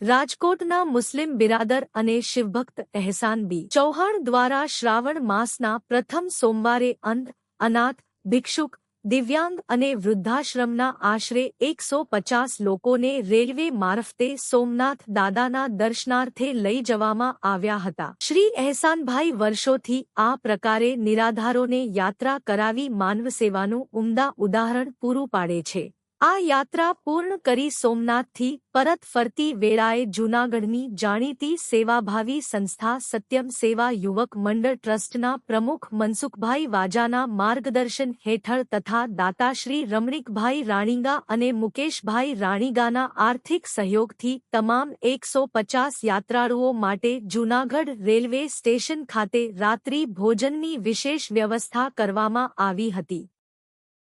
રાજકોટના મુસ્લિમ બિરાદર અને શિવભક્ત અહેસાન બી ચૌહાણ દ્વારા શ્રાવણ માસના પ્રથમ સોમવારે અંધ, અનાથ, ભિક્ષુક, દિવ્યાંગ અને વૃદ્ધાશ્રમના આશરે 150 લોકોને રેલવે મારફતે સોમનાથ દાદાના દર્શનાર્થે લઈ જવામાં આવ્યા હતા। શ્રી અહેસાનભાઈ વર્ષોથી આ પ્રકારે નિરાધારોને યાત્રા કરાવી માનવસેવાનું ઉમદા ઉદાહરણ પૂરું પાડે છે। આ યાત્રા પૂર્ણ કરી સોમનાથથી પરત ફરતી વેળાએ જૂનાગઢની જાણીતી સેવાભાવી સંસ્થા સત્યમ સેવા યુવક મંડળ ટ્રસ્ટના પ્રમુખ મનસુખભાઈ વાજાના માર્ગદર્શન હેઠળ તથા દાતાશ્રી રમણીકભાઈ રાણીગા અને મુકેશભાઈ રાણીગાના આર્થિક સહયોગથી તમામ 150 યાત્રાળુઓ માટે જૂનાગઢ રેલવે સ્ટેશન ખાતે રાત્રિ ભોજનની વિશેષ વ્યવસ્થા કરવામાં આવી હતી।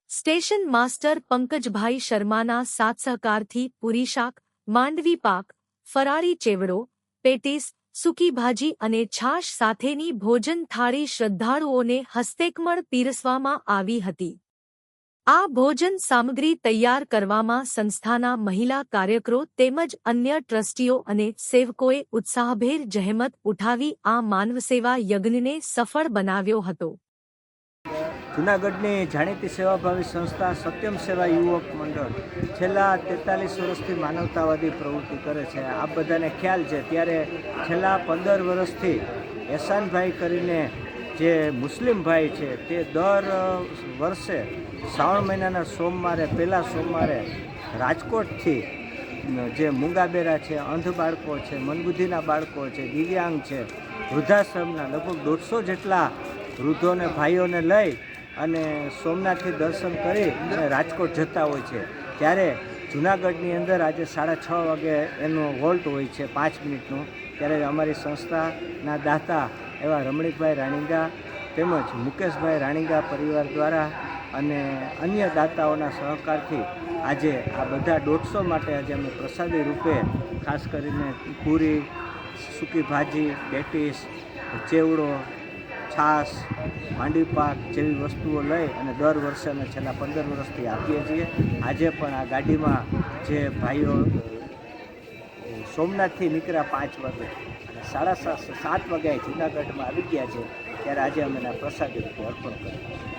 સ્ટેશન માસ્ટર પંકજભાઈ શર્માના સાથસહકારથી પૂરી શાક, માંડવી પાક, ફરાળી ચેવડો, પેટીસ, સૂકી ભાજી અને છાશ સાથેની ભોજન થાળી શ્રદ્ધાળુઓને હસ્તેકમળ પીરસવામાં આવી હતી। આ ભોજન સામગ્રી તૈયાર કરવામાં સંસ્થાના મહિલા કાર્યકરો તેમજ અન્ય ટ્રસ્ટીઓ અને સેવકોએ ઉત્સાહભેર જહેમત ઉઠાવી આ માનવસેવા યજ્ઞને સફળ બનાવ્યો હતો। જૂનાગઢની જાણીતી સેવાભાવી સંસ્થા સત્યમ સેવા યુવક મંડળ છેલ્લા 43 વર્ષથી માનવતાવાદી પ્રવૃત્તિ કરે છે। આ બધાને ખ્યાલ છે। ત્યારે છેલ્લા 15 વર્ષથી અહેસાનભાઈ કરીને જે મુસ્લિમ ભાઈ છે તે દર વર્ષે શ્રાવણ મહિનાના સોમવારે પહેલા સોમવારે રાજકોટથી જે મૂંગાબેરા છે, અંધ બાળકો છે, મંદબુદ્ધિના બાળકો છે, દિવ્યાંગ છે, વૃદ્ધાશ્રમના લગભગ 150 જેટલા વૃદ્ધોને ભાઈઓને લઈ અને સોમનાથથી દર્શન કરી અને રાજકોટ જતા હોય છે। ત્યારે જૂનાગઢની અંદર આજે 6:30 વાગે એનો વોલ્ટ હોય છે 5 મિનિટનું। ત્યારે અમારી સંસ્થાના દાતા એવા રમણીકભાઈ રાણીગા તેમજ મુકેશભાઈ રાણીગા પરિવાર દ્વારા અને અન્ય દાતાઓના સહકારથી આજે આ બધા 150 માટે આજે અમે પ્રસાદી રૂપે ખાસ કરીને પૂરી, સૂકી ભાજી, પેટીસ, ચેવડો, છાશ, માંડવી પાક જેવી વસ્તુઓ લઈ અને દર વર્ષે અમે છેલ્લા 15 વર્ષથી આપીએ છીએ। આજે પણ આ ગાડીમાં જે ભાઈઓ સોમનાથથી નીકળ્યા 5 વાગે અને 7:30 વાગે જૂનાગઢમાં આવી ગયા છે, ત્યારે આજે અમે પ્રસાદી અર્પણ કર્યું।